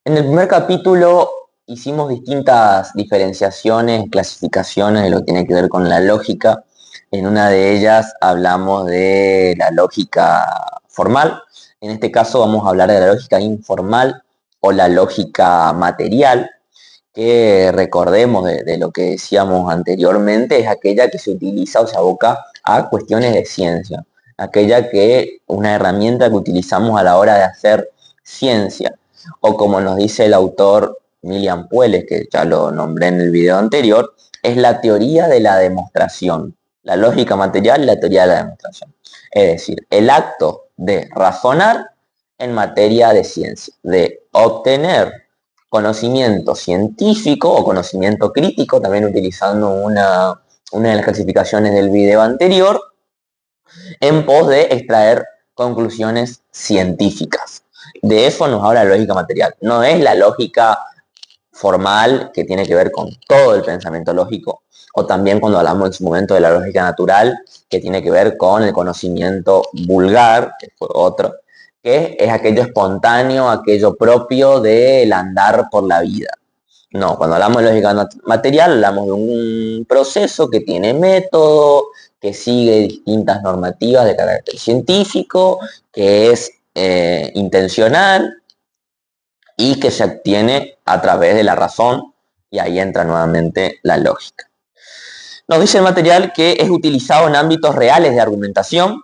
En el primer capítulo hicimos distintas diferenciaciones, clasificaciones de lo que tiene que ver con la lógica. En una de ellas hablamos de la lógica formal. En este caso vamos a hablar de la lógica informal o la lógica material, que recordemos de lo que decíamos anteriormente, es aquella que se utiliza o se aboca a cuestiones de ciencia, aquella que una herramienta que utilizamos a la hora de hacer ciencia, o como nos dice el autor Milian Puelles, que ya lo nombré en el video anterior, es la teoría de la demostración, la lógica material y la teoría de la demostración. Es decir, el acto de razonar en materia de ciencia, de obtener conocimiento científico o conocimiento crítico, también utilizando una de las clasificaciones del video anterior, en pos de extraer conclusiones científicas. De eso nos habla la lógica material. No es la lógica formal que tiene que ver con todo el pensamiento lógico, o también cuando hablamos en su momento de la lógica natural, que tiene que ver con el conocimiento vulgar, que fue otro, que es aquello espontáneo, aquello propio del andar por la vida. No, cuando hablamos de lógica material, hablamos de un proceso que tiene método, que sigue distintas normativas de carácter científico, que es intencional y que se obtiene a través de la razón, y ahí entra nuevamente la lógica. Nos dice el material que es utilizado en ámbitos reales de argumentación,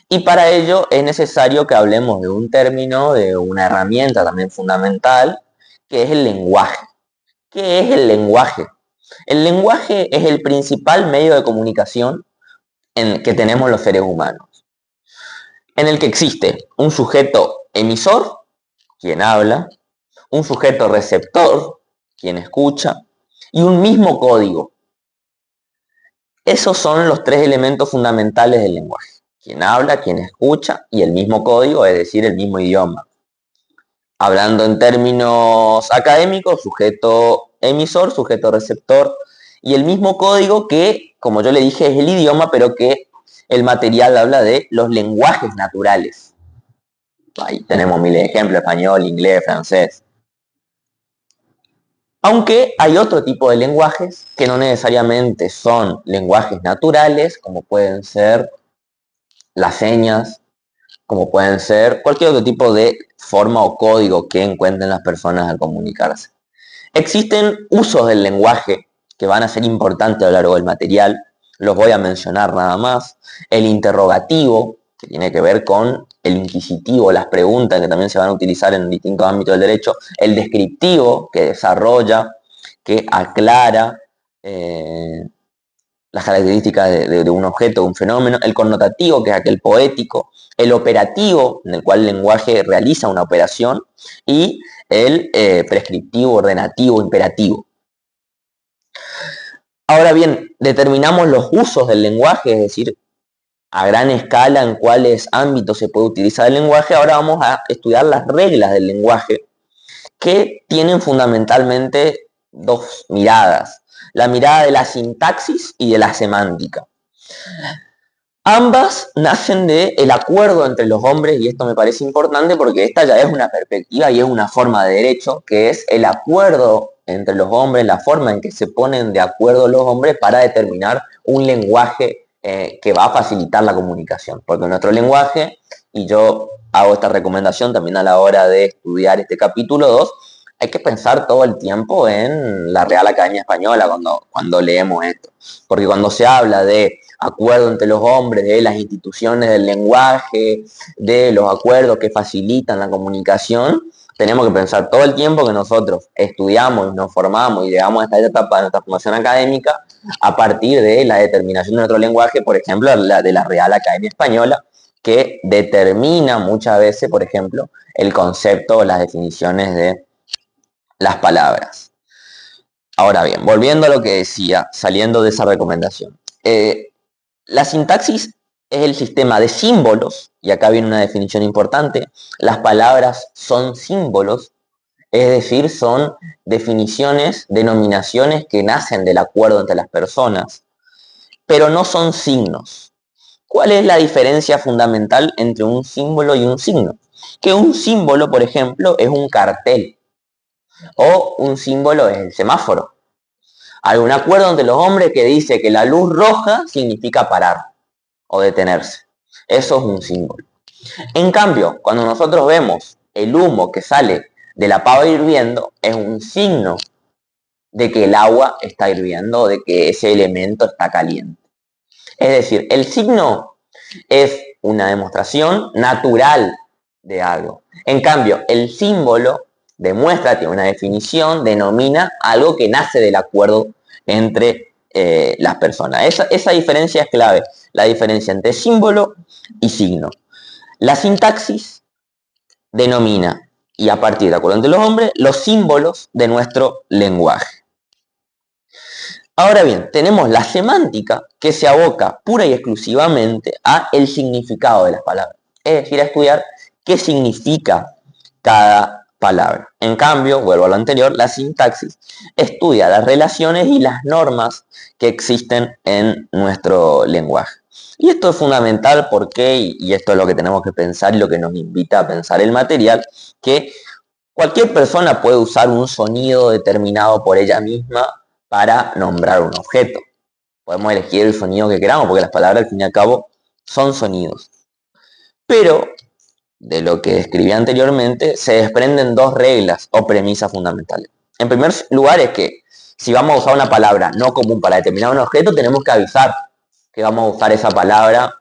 y para ello es necesario que hablemos de un término, de una herramienta también fundamental, que es el lenguaje. ¿Qué es el lenguaje? El lenguaje es el principal medio de comunicación que tenemos los seres humanos, en el que existe un sujeto emisor, quien habla, un sujeto receptor, quien escucha, y un mismo código. Esos son los tres elementos fundamentales del lenguaje: quien habla, quien escucha y el mismo código, es decir, el mismo idioma. Hablando en términos académicos, sujeto emisor, sujeto receptor, y el mismo código que, como yo le dije, es el idioma, pero que el material habla de los lenguajes naturales. Ahí tenemos miles de ejemplos: español, inglés, francés. Aunque hay otro tipo de lenguajes que no necesariamente son lenguajes naturales, como pueden ser las señas, como pueden ser cualquier otro tipo de forma o código que encuentren las personas al comunicarse. Existen usos del lenguaje que van a ser importantes a lo largo del material, los voy a mencionar nada más. El interrogativo, que tiene que ver con el inquisitivo, las preguntas que también se van a utilizar en distintos ámbitos del derecho. El descriptivo, que desarrolla, que aclara las características de un objeto, de un fenómeno. El connotativo, que es aquel poético. El operativo, en el cual el lenguaje realiza una operación. Y el prescriptivo, ordenativo, imperativo. Ahora bien, determinamos los usos del lenguaje, es decir, a gran escala en cuáles ámbitos se puede utilizar el lenguaje. Ahora vamos a estudiar las reglas del lenguaje, que tienen fundamentalmente dos miradas: la mirada de la sintaxis y de la semántica. Ambas nacen del acuerdo entre los hombres, y esto me parece importante porque esta ya es una perspectiva y es una forma de derecho, que es el acuerdo entre los hombres, la forma en que se ponen de acuerdo los hombres para determinar un lenguaje que va a facilitar la comunicación. Porque nuestro lenguaje, y yo hago esta recomendación también a la hora de estudiar este capítulo 2, hay que pensar todo el tiempo en la Real Academia Española cuando leemos esto. Porque cuando se habla de acuerdo entre los hombres, de las instituciones del lenguaje, de los acuerdos que facilitan la comunicación, tenemos que pensar todo el tiempo que nosotros estudiamos, nos formamos y llegamos a esta etapa de nuestra formación académica a partir de la determinación de nuestro lenguaje, por ejemplo, de la Real Academia Española, que determina muchas veces, por ejemplo, el concepto o las definiciones de las palabras. Ahora bien, volviendo a lo que decía, saliendo de esa recomendación. La sintaxis es el sistema de símbolos, y acá viene una definición importante. Las palabras son símbolos, es decir, son definiciones, denominaciones que nacen del acuerdo entre las personas, pero no son signos. ¿Cuál es la diferencia fundamental entre un símbolo y un signo? Que un símbolo, por ejemplo, es un cartel o un símbolo es el semáforo. Hay un acuerdo entre los hombres que dice que la luz roja significa parar o detenerse. Eso es un símbolo. En cambio, cuando nosotros vemos el humo que sale de la pava hirviendo, es un signo de que el agua está hirviendo, de que ese elemento está caliente. Es decir, el signo es una demostración natural de algo. En cambio, el símbolo demuestra, tiene una definición, denomina algo que nace del acuerdo entre las personas. Esa diferencia es clave, la diferencia entre símbolo y signo. La sintaxis denomina, y a partir de acuerdo entre los hombres, los símbolos de nuestro lenguaje. Ahora bien, tenemos la semántica que se aboca pura y exclusivamente a el significado de las palabras, es decir, a estudiar qué significa cada palabra. En cambio, vuelvo a lo anterior, la sintaxis estudia las relaciones y las normas que existen en nuestro lenguaje. Y esto es fundamental porque, y esto es lo que tenemos que pensar y lo que nos invita a pensar el material, que cualquier persona puede usar un sonido determinado por ella misma para nombrar un objeto. Podemos elegir el sonido que queramos, porque las palabras al fin y al cabo son sonidos. Pero, de lo que describí anteriormente, se desprenden dos reglas o premisas fundamentales. En primer lugar es que si vamos a usar una palabra no común para determinar un objeto, tenemos que avisar que vamos a usar esa palabra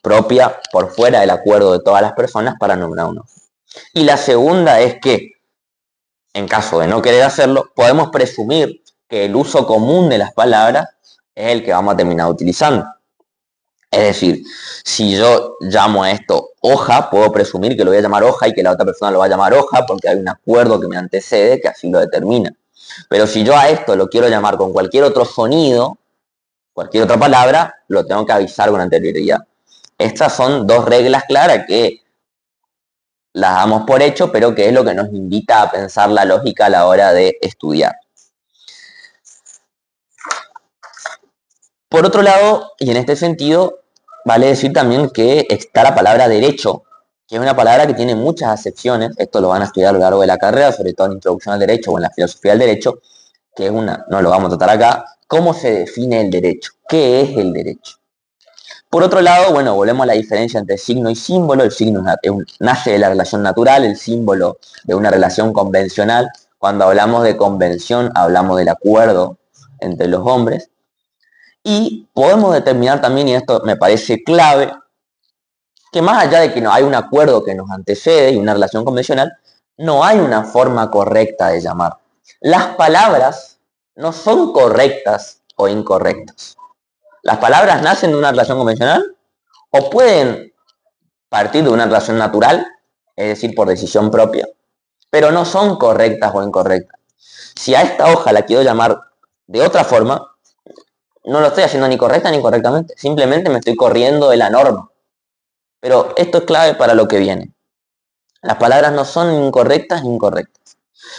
propia por fuera del acuerdo de todas las personas para nombrar uno. Y la segunda es que, en caso de no querer hacerlo, podemos presumir que el uso común de las palabras es el que vamos a terminar utilizando. Es decir, si yo llamo a esto hoja, puedo presumir que lo voy a llamar hoja y que la otra persona lo va a llamar hoja porque hay un acuerdo que me antecede que así lo determina. Pero si yo a esto lo quiero llamar con cualquier otro sonido, cualquier otra palabra, lo tengo que avisar con anterioridad. Estas son dos reglas claras que las damos por hecho, pero que es lo que nos invita a pensar la lógica a la hora de estudiar. Por otro lado, y en este sentido, vale decir también que está la palabra derecho, que es una palabra que tiene muchas acepciones. Esto lo van a estudiar a lo largo de la carrera, sobre todo en Introducción al Derecho o en la Filosofía del Derecho, que es una, no lo vamos a tratar acá. ¿Cómo se define el derecho? ¿Qué es el derecho? Por otro lado, bueno, volvemos a la diferencia entre signo y símbolo. El signo nace de la relación natural, el símbolo de una relación convencional. Cuando hablamos de convención, hablamos del acuerdo entre los hombres. Y podemos determinar también, y esto me parece clave, que más allá de que no hay un acuerdo que nos antecede y una relación convencional, no hay una forma correcta de llamar. Las palabras no son correctas o incorrectas. Las palabras nacen de una relación convencional o pueden partir de una relación natural, es decir, por decisión propia, pero no son correctas o incorrectas. Si a esta hoja la quiero llamar de otra forma, no lo estoy haciendo ni correcta ni incorrectamente, simplemente me estoy corriendo de la norma. Pero esto es clave para lo que viene. Las palabras no son incorrectas ni incorrectas.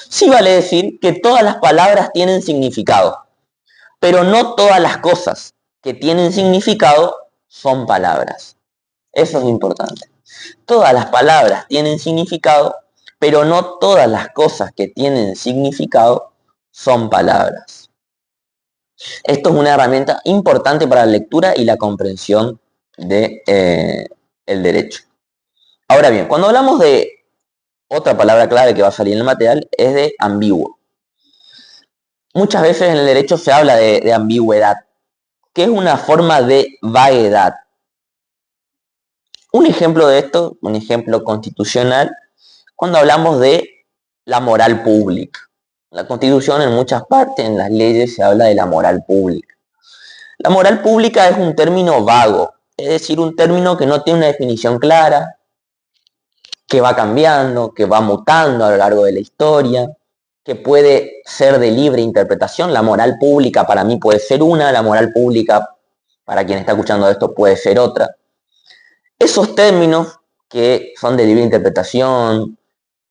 Sí vale decir que todas las palabras tienen significado, pero no todas las cosas que tienen significado son palabras. Eso es importante. Todas las palabras tienen significado, pero no todas las cosas que tienen significado son palabras. Esto es una herramienta importante para la lectura y la comprensión de, el derecho. Ahora bien, cuando hablamos de otra palabra clave que va a salir en el material es de ambiguo. Muchas veces en el derecho se habla de ambigüedad, que es una forma de vaguedad. Un ejemplo de esto, un ejemplo constitucional, cuando hablamos de la moral pública. La Constitución en muchas partes, en las leyes, se habla de la moral pública. La moral pública es un término vago, es decir, un término que no tiene una definición clara, que va cambiando, que va mutando a lo largo de la historia, que puede ser de libre interpretación. La moral pública para mí puede ser una, la moral pública para quien está escuchando esto puede ser otra. Esos términos que son de libre interpretación,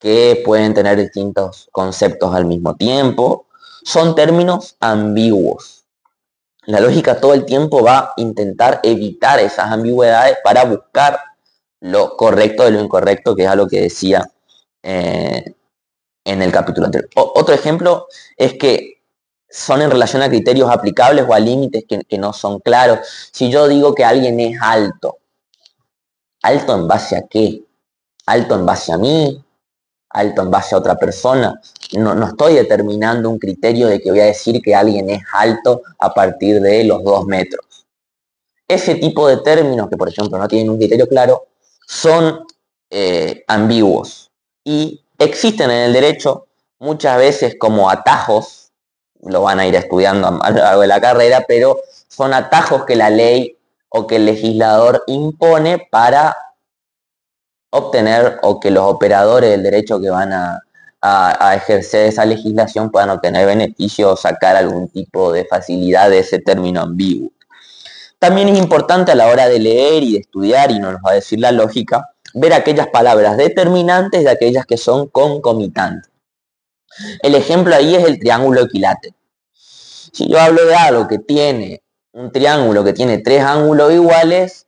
que pueden tener distintos conceptos al mismo tiempo, son términos ambiguos. La lógica todo el tiempo va a intentar evitar esas ambigüedades para buscar lo correcto de lo incorrecto, que es algo que decía eh, en el capítulo anterior. Otro ejemplo es que son en relación a criterios aplicables o a límites que no son claros. Si yo digo que alguien es alto, ¿alto en base a qué? ¿Alto en base a mí? ¿Alto en base a otra persona? No estoy determinando un criterio de que voy a decir que alguien es alto a partir de los 2 metros. Ese tipo de términos que, por ejemplo, no tienen un criterio claro, son ambiguos y existen en el derecho muchas veces como atajos, lo van a ir estudiando a lo largo de la carrera, pero son atajos que la ley o que el legislador impone para obtener o que los operadores del derecho que van a ejercer esa legislación puedan obtener beneficios o sacar algún tipo de facilidad de ese término ambiguo. También es importante a la hora de leer y de estudiar, y nos va a decir la lógica, ver aquellas palabras determinantes de aquellas que son concomitantes. El ejemplo ahí es el triángulo equilátero. Si yo hablo de algo que tiene un triángulo que tiene 3 ángulos iguales,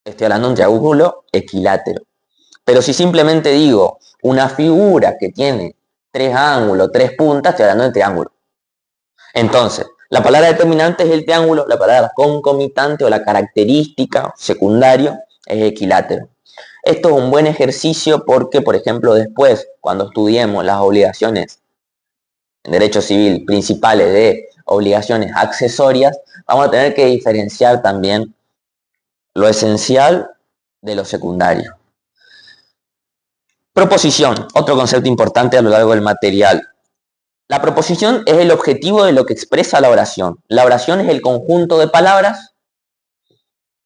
estoy hablando de un triángulo equilátero. Pero si simplemente digo una figura que tiene 3 ángulos, 3 puntas, estoy hablando de triángulo. Entonces, la palabra determinante es el triángulo, la palabra concomitante o la característica secundario es equilátero. Esto es un buen ejercicio porque, por ejemplo, después, cuando estudiemos las obligaciones en derecho civil principales de obligaciones accesorias, vamos a tener que diferenciar también lo esencial de lo secundario. Proposición, otro concepto importante a lo largo del material. La proposición es el objetivo de lo que expresa la oración. La oración es el conjunto de palabras.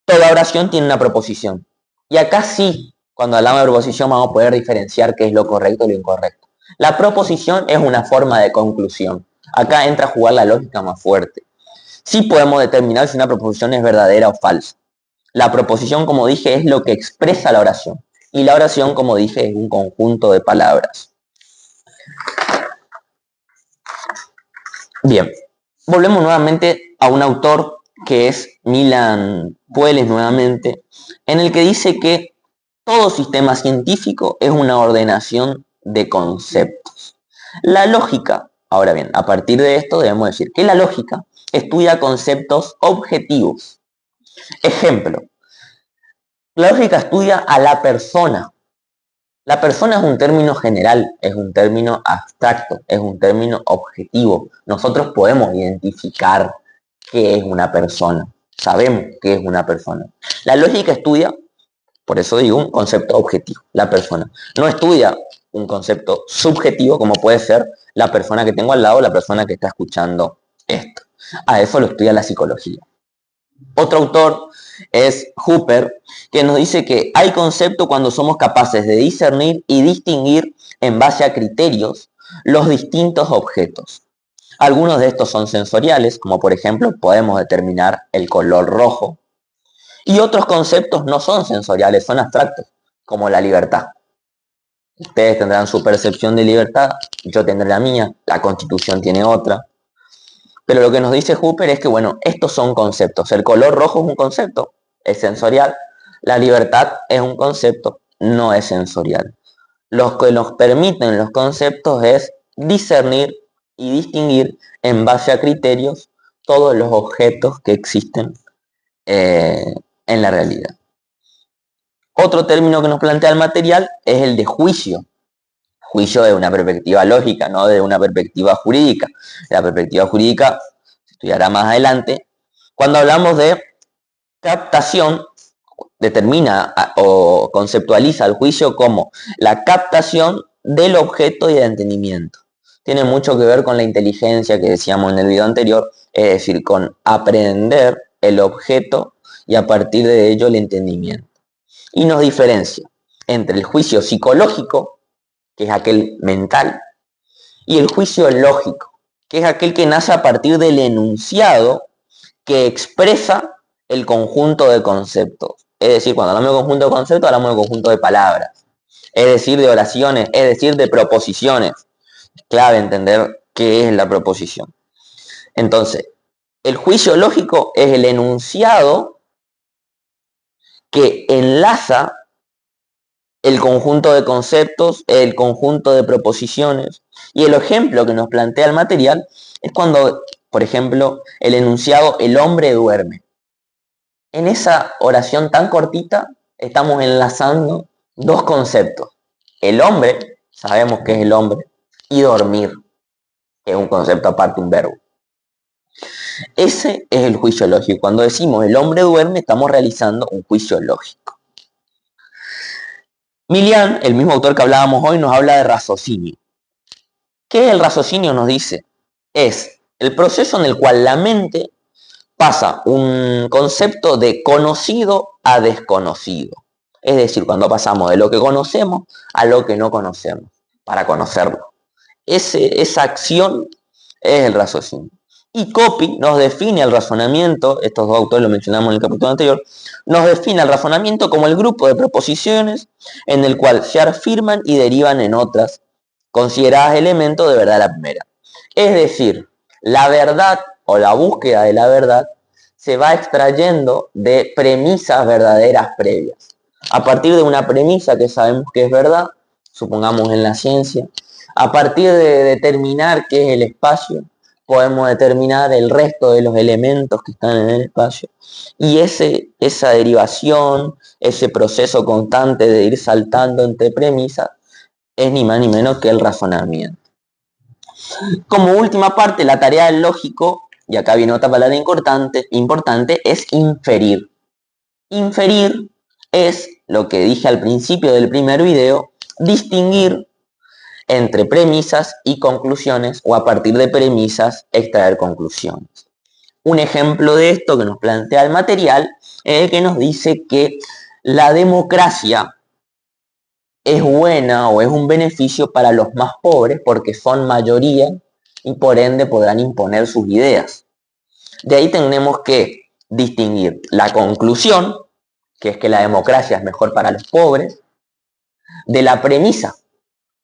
Toda oración tiene una proposición. Y acá sí, cuando hablamos de proposición vamos a poder diferenciar qué es lo correcto y lo incorrecto. La proposición es una forma de conclusión. Acá entra a jugar la lógica más fuerte. Sí podemos determinar si una proposición es verdadera o falsa. La proposición, como dije, es lo que expresa la oración. Y la oración, como dije, es un conjunto de palabras. Bien, volvemos nuevamente a un autor que es Milan Puelles nuevamente, en el que dice que todo sistema científico es una ordenación de conceptos. La lógica, ahora bien, a partir de esto debemos decir que la lógica estudia conceptos objetivos. Ejemplo, la lógica estudia a la persona. La persona es un término general, es un término abstracto, es un término objetivo. Nosotros podemos identificar qué es una persona, sabemos qué es una persona. La lógica estudia, por eso digo, un concepto objetivo, la persona. No estudia un concepto subjetivo como puede ser la persona que tengo al lado o la persona que está escuchando esto. A eso lo estudia la psicología. Otro autor es Hooper, que nos dice que hay concepto cuando somos capaces de discernir y distinguir en base a criterios los distintos objetos. Algunos de estos son sensoriales, como por ejemplo podemos determinar el color rojo. Y otros conceptos no son sensoriales, son abstractos, como la libertad. Ustedes tendrán su percepción de libertad, yo tendré la mía, la Constitución tiene otra. Pero lo que nos dice Hooper es que, bueno, estos son conceptos. El color rojo es un concepto, es sensorial. La libertad es un concepto, no es sensorial. Lo que nos permiten los conceptos es discernir y distinguir en base a criterios todos los objetos que existen en la realidad. Otro término que nos plantea el material es el de juicio. Juicio de una perspectiva lógica, no de una perspectiva jurídica. La perspectiva jurídica se estudiará más adelante. Cuando hablamos de captación, determina o conceptualiza el juicio como la captación del objeto y del entendimiento. Tiene mucho que ver con la inteligencia que decíamos en el video anterior, es decir, con aprender el objeto y a partir de ello el entendimiento. Y nos diferencia entre el juicio psicológico, que es aquel mental, y el juicio lógico, que es aquel que nace a partir del enunciado que expresa el conjunto de conceptos. Es decir, cuando hablamos de conjunto de conceptos, hablamos de conjunto de palabras. Es decir, de oraciones, es decir, de proposiciones. Es clave entender qué es la proposición. Entonces, El juicio lógico es el enunciado que enlaza el conjunto de conceptos, el conjunto de proposiciones. Y el ejemplo que nos plantea el material es cuando, por ejemplo, el enunciado "el hombre duerme". En esa oración tan cortita estamos enlazando dos conceptos. El hombre, sabemos que es el hombre, y dormir, que es un concepto aparte, un verbo. Ese es el juicio lógico. Cuando decimos "el hombre duerme", estamos realizando un juicio lógico. Milian, el mismo autor que hablábamos hoy, nos habla de raciocinio. ¿Qué es el raciocinio? Nos dice, es el proceso en el cual la mente pasa un concepto de conocido a desconocido. Es decir, cuando pasamos de lo que conocemos a lo que no conocemos, para conocerlo. Esa acción es el raciocinio. Y Coppi nos define el razonamiento, estos dos autores lo mencionamos en el capítulo anterior, nos define el razonamiento como el grupo de proposiciones en el cual se afirman y derivan en otras, consideradas elementos de verdad la primera. Es decir, la verdad o la búsqueda de la verdad se va extrayendo de premisas verdaderas previas. A partir de una premisa que sabemos que es verdad, supongamos en la ciencia, a partir de determinar qué es el espacio, podemos determinar el resto de los elementos que están en el espacio. Y esa derivación, ese proceso constante de ir saltando entre premisas, es ni más ni menos que el razonamiento. Como última parte, la tarea del lógico, y acá viene otra palabra importante, es inferir. Inferir es, lo que dije al principio del primer video, distinguir entre premisas y conclusiones, o a partir de premisas extraer conclusiones. Un ejemplo de esto que nos plantea el material es el que nos dice que la democracia es buena o es un beneficio para los más pobres porque son mayoría y por ende podrán imponer sus ideas. De ahí tenemos que distinguir la conclusión, que es que la democracia es mejor para los pobres, de la premisa,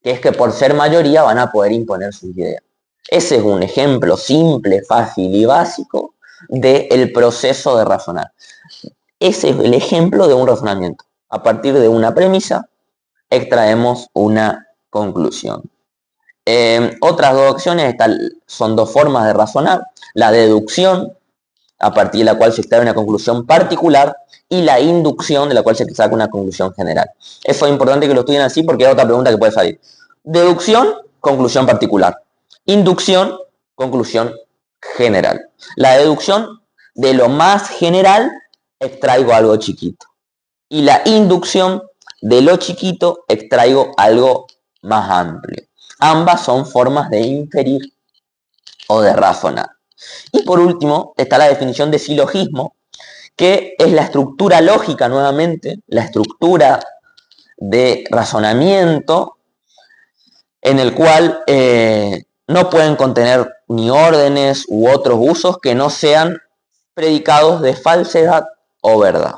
que es que por ser mayoría van a poder imponer sus ideas. Ese es un ejemplo simple, fácil y básico del proceso de razonar. Ese es el ejemplo de un razonamiento. A partir de una premisa, extraemos una conclusión. Otras dos opciones son dos formas de razonar. La deducción, a partir de la cual se extrae una conclusión particular, y la inducción, de la cual se saca una conclusión general. Eso es importante que lo estudien así porque hay otra pregunta que puede salir. Deducción, conclusión particular. Inducción, conclusión general. La deducción, de lo más general, extraigo algo chiquito. Y la inducción, de lo chiquito, extraigo algo más amplio. Ambas son formas de inferir o de razonar. Y por último, está la definición de silogismo, que es la estructura lógica nuevamente, la estructura de razonamiento en el cual no pueden contener ni órdenes u otros usos que no sean predicados de falsedad o verdad.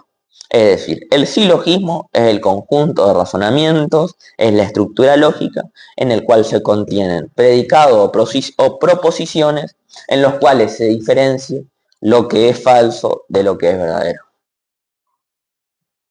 Es decir, el silogismo es el conjunto de razonamientos, es la estructura lógica en el cual se contienen predicados o proposiciones en los cuales se diferencia lo que es falso de lo que es verdadero.